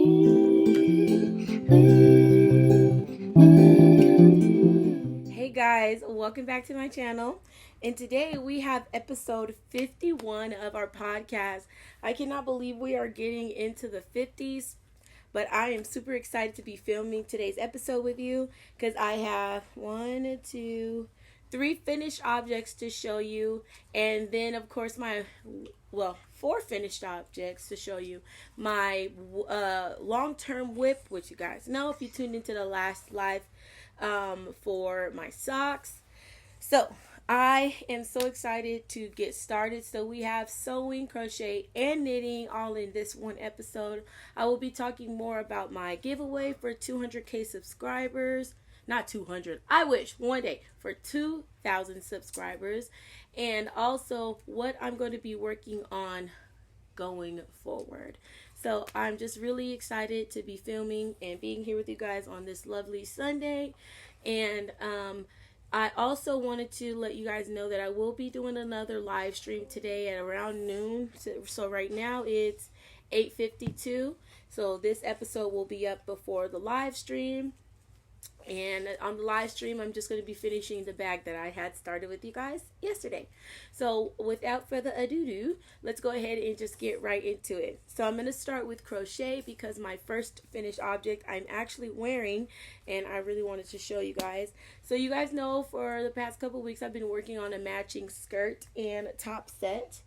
Hey guys, welcome back to my channel. And today we have episode 51 of our podcast. I cannot believe we are getting into the 50s, but I am super excited to be filming today's episode with you because I have 3 finished objects to show you, and then of course four finished objects to show you. My long-term whip, which you guys know if you tuned into the last live, for my socks. So I am so excited to get started. So we have sewing, crochet, and knitting all in this one episode. I will be talking more about my giveaway for 200k subscribers. Not 200. I wish one day for 2,000 subscribers. And also what I'm going to be working on going forward. So I'm just really excited to be filming and being here with you guys on this lovely Sunday. And I also wanted to let you guys know that I will be doing another live stream today at around noon. So right now it's 8:52. So this episode will be up before the live stream. And on the live stream, I'm just going to be finishing the bag that I had started with you guys yesterday. So without further ado, let's go ahead and just get right into it. So I'm going to start with crochet because my first finished object I'm actually wearing, and I really wanted to show you guys. So you guys know for the past couple weeks I've been working on a matching skirt and top set.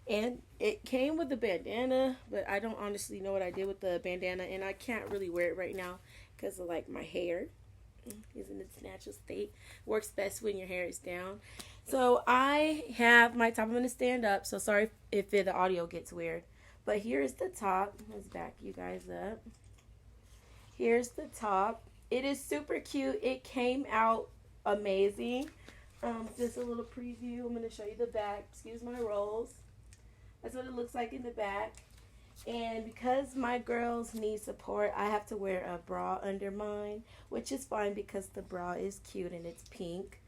And it came with a bandana, but I don't honestly know what I did with the bandana, and I can't really wear it right now because of like my hair is in its natural state. Works best when your hair is down. So I have my top. I'm going to stand up, so sorry if the audio gets weird. But here's the top. Let's back you guys up. Here's the top. It is super cute. It came out amazing. Just a little preview. I'm going to show you the back. Excuse my rolls. That's what it looks like in the back. And because my girls need support, I have to wear a bra under mine, which is fine because the bra is cute and it's pink.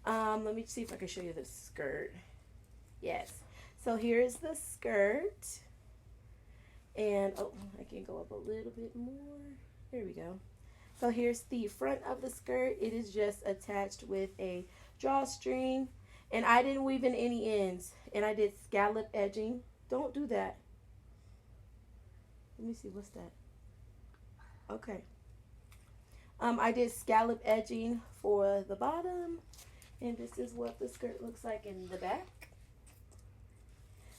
Let me see if I can show you the skirt. Yes. So here's the skirt. And, oh, I can go up a little bit more. There we go. So here's the front of the skirt. It is just attached with a drawstring. And I didn't weave in any ends. And I did scallop edging. Don't do that. Let me see, what's that? Okay. I did scallop edging for the bottom. And this is what the skirt looks like in the back.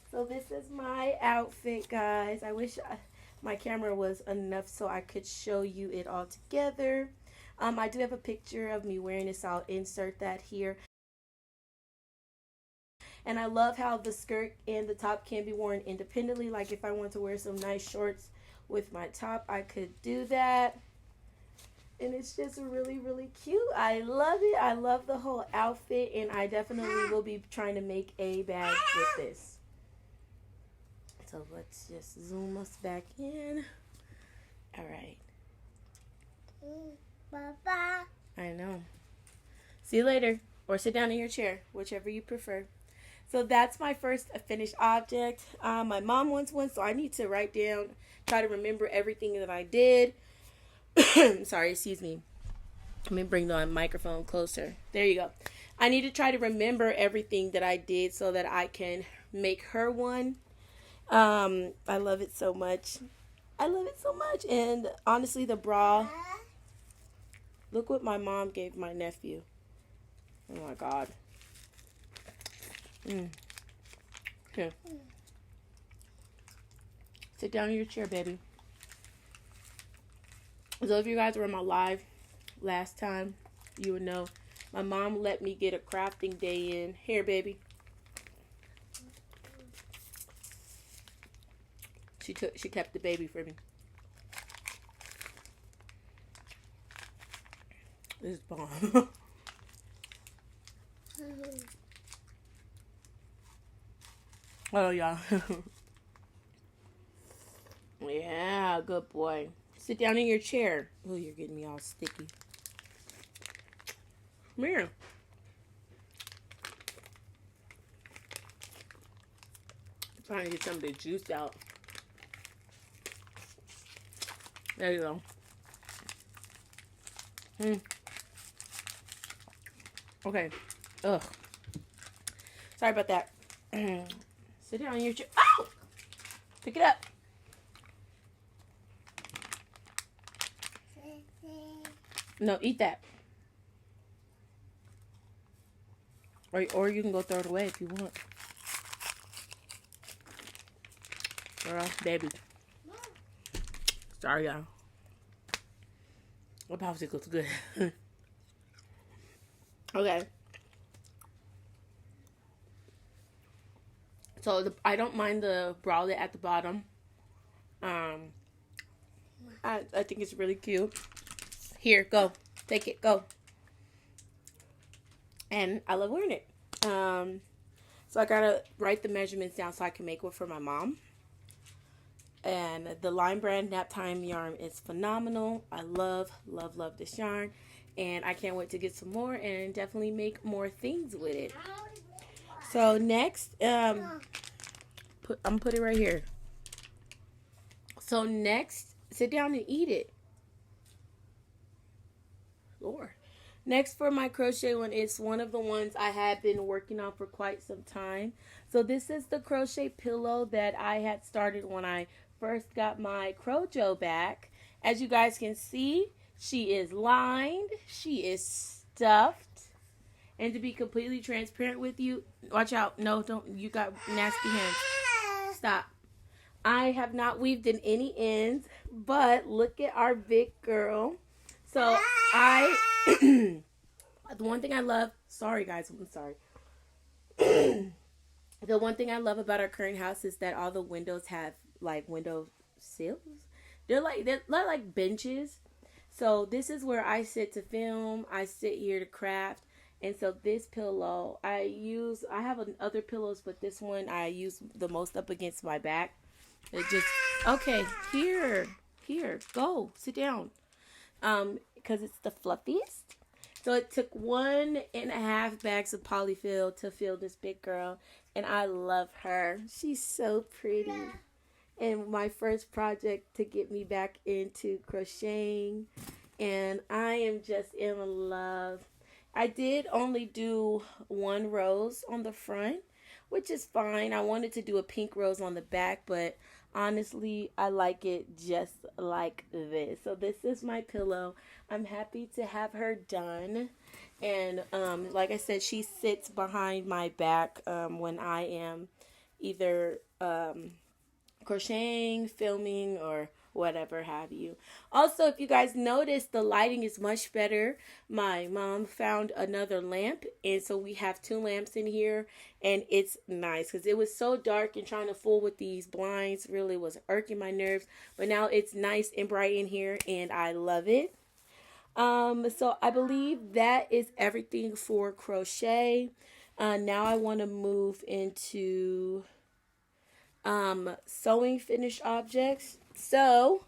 So this is my outfit, guys. I wish my camera was enough so I could show you it all together. I do have a picture of me wearing this, so I'll insert that here. And I love how the skirt and the top can be worn independently. Like if I want to wear some nice shorts with my top, I could do that. And it's just really, really cute. I love it. I love the whole outfit. And I definitely will be trying to make a bag with this. So let's just zoom us back in. All right. Bye-bye. I know. See you later. Or sit down in your chair, whichever you prefer. So that's my first finished object. My mom wants one, so I need to write down, try to remember everything that I did. Sorry, excuse me. Let me bring the microphone closer. There you go. I need to try to remember everything that I did so that I can make her one. I love it so much. I love it so much. And honestly, the bra, look what my mom gave my nephew. Oh my God. Here. Sit down in your chair, baby. So if you guys were on my live last time, you would know my mom let me get a crafting day in. Here, baby. She kept the baby for me. This is bomb. Oh, yeah. Yeah, good boy. Sit down in your chair. Oh, you're getting me all sticky. Come here. I'm trying to get some of the juice out. There you go. Okay. Ugh. Sorry about that. Sit down on your chair. Oh! Pick it up. No, eat that. Or you can go throw it away if you want. Girl, baby. Sorry, y'all. The popsicle's good. Okay. So I don't mind the bralette at the bottom. I think it's really cute. Here, go. Take it. Go. And I love wearing it. So I gotta write the measurements down so I can make one for my mom. And the Line Brand Nap Time yarn is phenomenal. I love this yarn. And I can't wait to get some more and definitely make more things with it. So next, I'm gonna put it right here. So next, sit down and eat it. Lord. Next for my crochet one, it's one of the ones I have been working on for quite some time. So this is the crochet pillow that I had started when I first got my Crojo back. As you guys can see, she is lined, she is stuffed, and to be completely transparent with you, watch out, no, don't, you got nasty hands, stop. I have not weaved in any ends, but look at our big girl. So the one thing I love, sorry guys, I'm sorry. The one thing I love about our current house is that all the windows have like window sills. They're like benches. So this is where I sit to film. I sit here to craft. And so this pillow, I have other pillows, but this one I use the most up against my back. It just, okay, here, go, sit down. Because it's the fluffiest. So it took 1.5 bags of polyfill to fill this big girl. And I love her. She's so pretty. And my first project to get me back into crocheting. And I am just in love. I did only do one rose on the front, which is fine. I wanted to do a pink rose on the back, but honestly, I like it just like this. So this is my pillow. I'm happy to have her done. And like I said, she sits behind my back when I am either crocheting, filming, or whatever have you. Also, if you guys notice, the lighting is much better. My mom found another lamp, and so we have 2 lamps in here, and it's nice because it was so dark, and trying to fool with these blinds really was irking my nerves. But now it's nice and bright in here, and I love it. So I believe that is everything for crochet. Now I want to move into sewing finished objects. So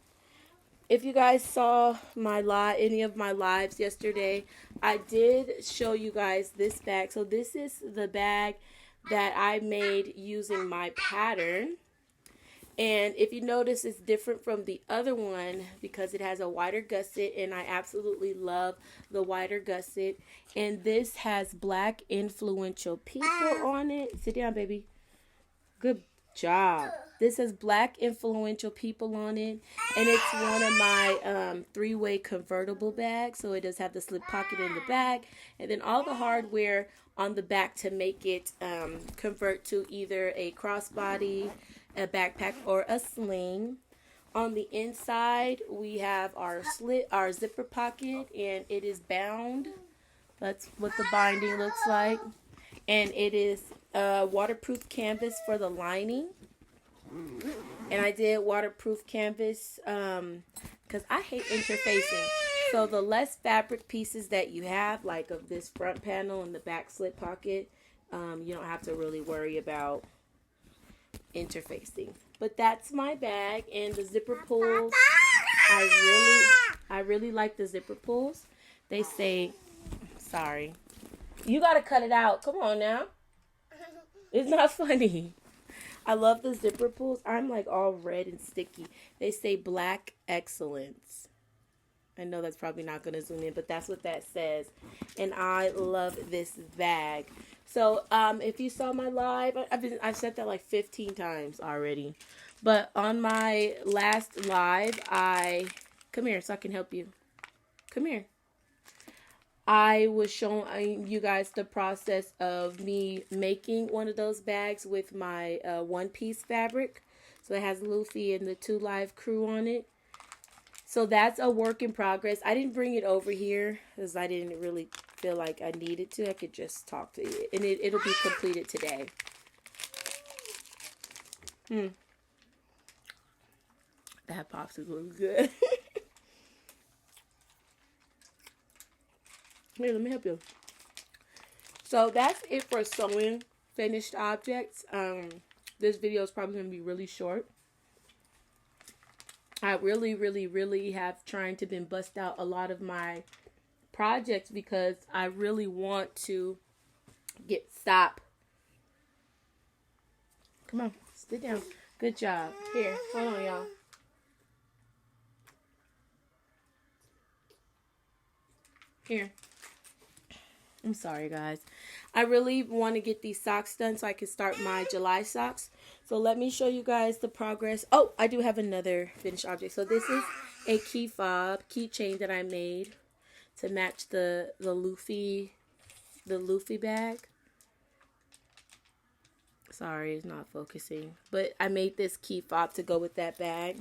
if you guys saw any of my lives yesterday, I did show you guys this bag. So this is the bag that I made using my pattern. And if you notice, it's different from the other one because it has a wider gusset, and I absolutely love the wider gusset. And this has Black influential people on it. Sit down, baby. Good job. This has Black influential people on it, and it's one of my 3-way convertible bags. So it does have the slip pocket in the back, and then all the hardware on the back to make it convert to either a crossbody, a backpack, or a sling. On the inside, we have our zipper pocket, and it is bound. That's what the binding looks like. And it is waterproof canvas for the lining. And I did waterproof canvas because I hate interfacing. So the less fabric pieces that you have, like of this front panel and the back slip pocket, you don't have to really worry about interfacing. But that's my bag, and the zipper pulls, I really like the zipper pulls. They say, sorry, you gotta cut it out. Come on now. It's not funny. I love the zipper pulls. I'm like all red and sticky. They say Black Excellence. I know that's probably not going to zoom in, but that's what that says. And I love this bag. So, if you saw my live, I've said that like 15 times already. But on my last live, come here so I can help you. Come here. I was showing you guys the process of me making one of those bags with my one-piece fabric. So it has Luffy and the 2 Live Crew on it. So that's a work in progress. I didn't bring it over here because I didn't really feel like I needed to. I could just talk to you. And it'll be completed today. That popsicle was good. Here, let me help you. So that's it for sewing finished objects. This video is probably going to be really short. I really have trying to been bust out a lot of my projects because I really want to stop. Come on, sit down. Good job. Here, hold on, y'all. Here. I'm sorry, guys. I really want to get these socks done so I can start my July socks. So let me show you guys the progress. Oh, I do have another finished object. So this is a keychain that I made to match the Luffy bag. Sorry, it's not focusing. But I made this key fob to go with that bag.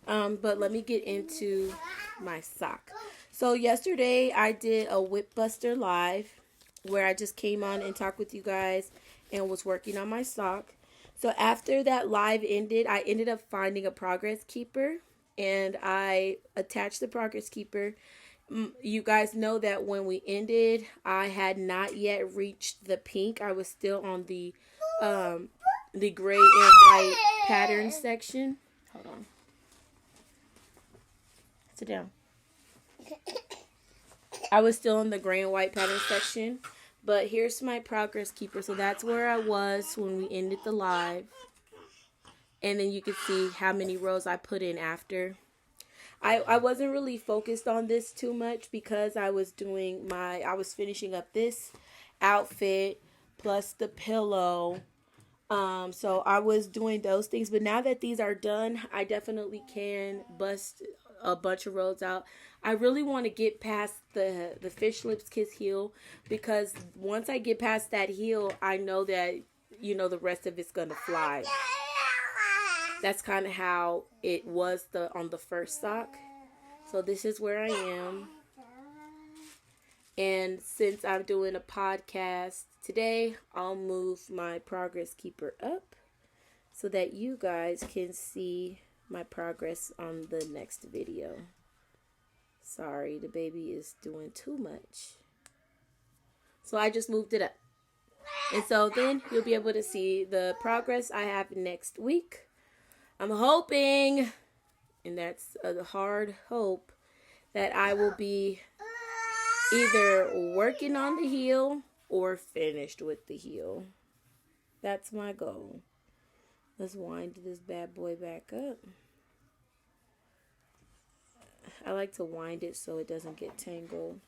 But let me get into my sock. So yesterday I did a Whip Buster live where I just came on and talked with you guys and was working on my sock. So after that live ended, I ended up finding a progress keeper and I attached the progress keeper. You guys know that when we ended, I had not yet reached the pink. I was still on the gray and white pattern section. Hold on. Sit down. I was still in the gray and white pattern section, but here's my progress keeper. So that's where I was when we ended the live, and then you can see how many rows I put in after. I wasn't really focused on this too much because I was finishing up this outfit plus the pillow. So I was doing those things, but now that these are done, I definitely can bust a bunch of rows out. I really want to get past the fish lips kiss heel, because once I get past that heel, I know that, the rest of it's going to fly. That's kind of how it was on the first sock. So this is where I am. And since I'm doing a podcast today, I'll move my progress keeper up so that you guys can see my progress on the next video. Sorry, the baby is doing too much. So I just moved it up. And so then you'll be able to see the progress I have next week. I'm hoping, and that's a hard hope, that I will be either working on the heel or finished with the heel. That's my goal. Let's wind this bad boy back up. I like to wind it so it doesn't get tangled.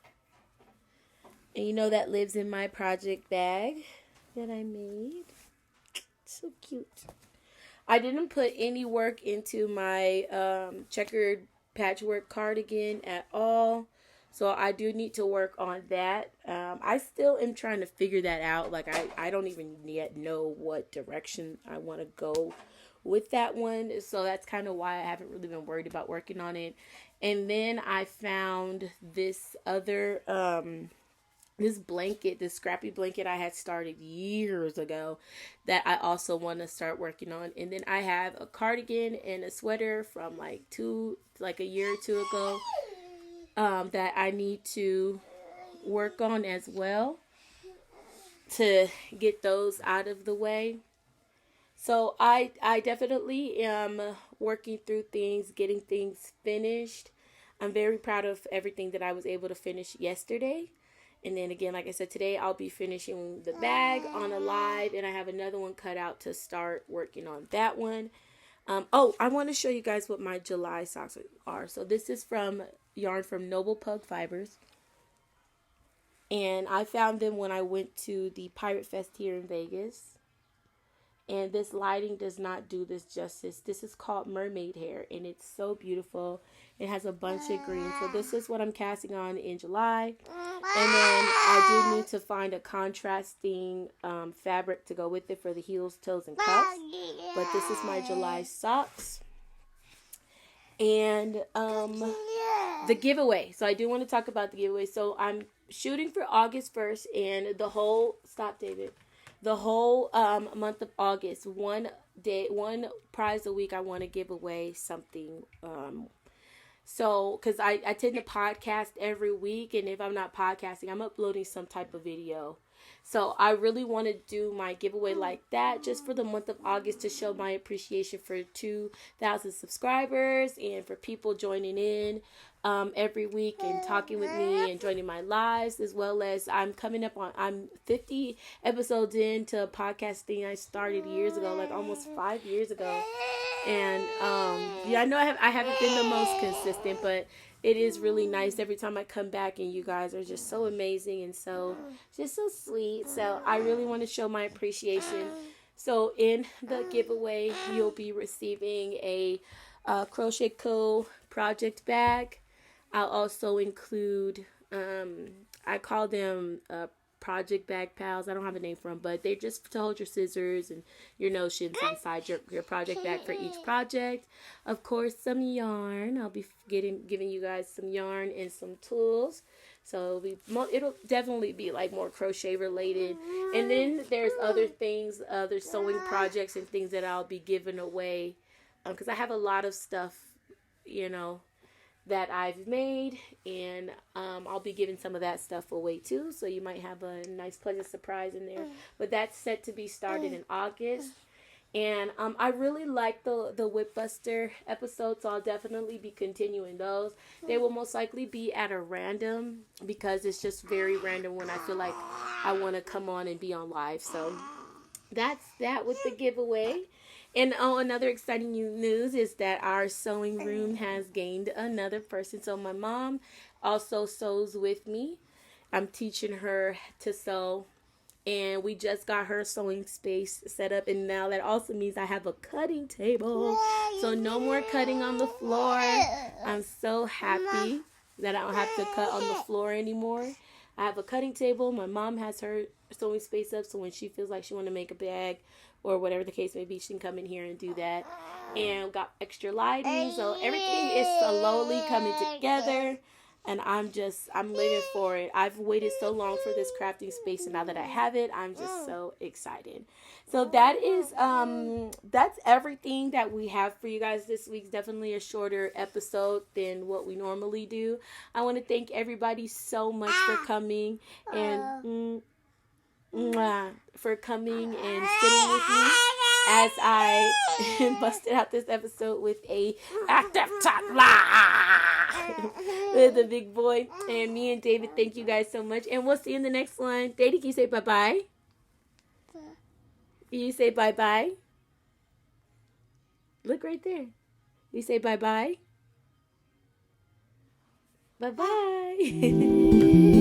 And that lives in my project bag that I made. So cute. I didn't put any work into my checkered patchwork cardigan at all. So I do need to work on that. I still am trying to figure that out. Like I don't even yet know what direction I want to go with that one. So that's kind of why I haven't really been worried about working on it. And then I found this other, this blanket, this scrappy blanket I had started years ago that I also want to start working on. And then I have a cardigan and a sweater from like a year or two ago that I need to work on as well to get those out of the way. So I definitely am working through things, getting things finished. I'm very proud of everything that I was able to finish yesterday. And then again, like I said, today I'll be finishing the bag on a live, and I have another one cut out to start working on that one. I want to show you guys what my July socks are. So this is from yarn from Noble Pug Fibers. And I found them when I went to the Pirate Fest here in Vegas. And this lighting does not do this justice. This is called mermaid hair, and it's so beautiful. It has a bunch of green. So this is what I'm casting on in July. And then I do need to find a contrasting fabric to go with it for the heels, toes, and cuffs. But this is my July socks. And the giveaway. So I do want to talk about the giveaway. So I'm shooting for August 1st, and the whole month of August, one prize a week, I want to give away something. So, because I tend to podcast every week, and if I'm not podcasting, I'm uploading some type of video. So I really want to do my giveaway like that just for the month of August to show my appreciation for 2,000 subscribers and for people joining in every week and talking with me and joining my lives, as well as I'm 50 episodes into a podcasting I started years ago, like almost 5 years ago. And I know I haven't been the most consistent, but it is really nice every time I come back, and you guys are just so amazing and so sweet. So I really want to show my appreciation. So in the giveaway, you'll be receiving a Crochet Pillow project bag. I'll also include, I call them project bag pals. I don't have a name for them, but they're just to hold your scissors and your notions inside your project bag for each project. Of course, some yarn. I'll be giving you guys some yarn and some tools. So it'll definitely be like more crochet related. And then there's other things, other sewing projects and things that I'll be giving away. Because I have a lot of stuff, that I've made, and I'll be giving some of that stuff away too, so you might have a nice pleasant surprise in there. But that's set to be started in August. And I really like the Whip Buster episodes, so I'll definitely be continuing those. They will most likely be at a random, because it's just very random when I feel like I want to come on and be on live. So that's that with the giveaway. And another exciting news is that our sewing room has gained another person. So my mom also sews with me. I'm teaching her to sew, and we just got her sewing space set up. And now that also means I have a cutting table, so no more cutting on the floor. I'm so happy that I don't have to cut on the floor anymore. I have a cutting table. My mom has her sewing space up, so when she feels like she want to make a bag or whatever the case may be, she can come in here and do that. And got extra lighting, so everything is slowly coming together, and I'm living for it. I've waited so long for this crafting space, and now that I have it, I'm just so excited. So that is that's everything that we have for you guys this week. Definitely a shorter episode than what we normally do. I want to thank everybody so much for coming and for coming and sitting with me as I busted out this episode with a active toddler with a big boy. And me and David, thank you guys so much, and we'll see you in the next one. Daddy, can you say bye-bye? You say bye-bye? Look right there. You say bye-bye? Bye-bye.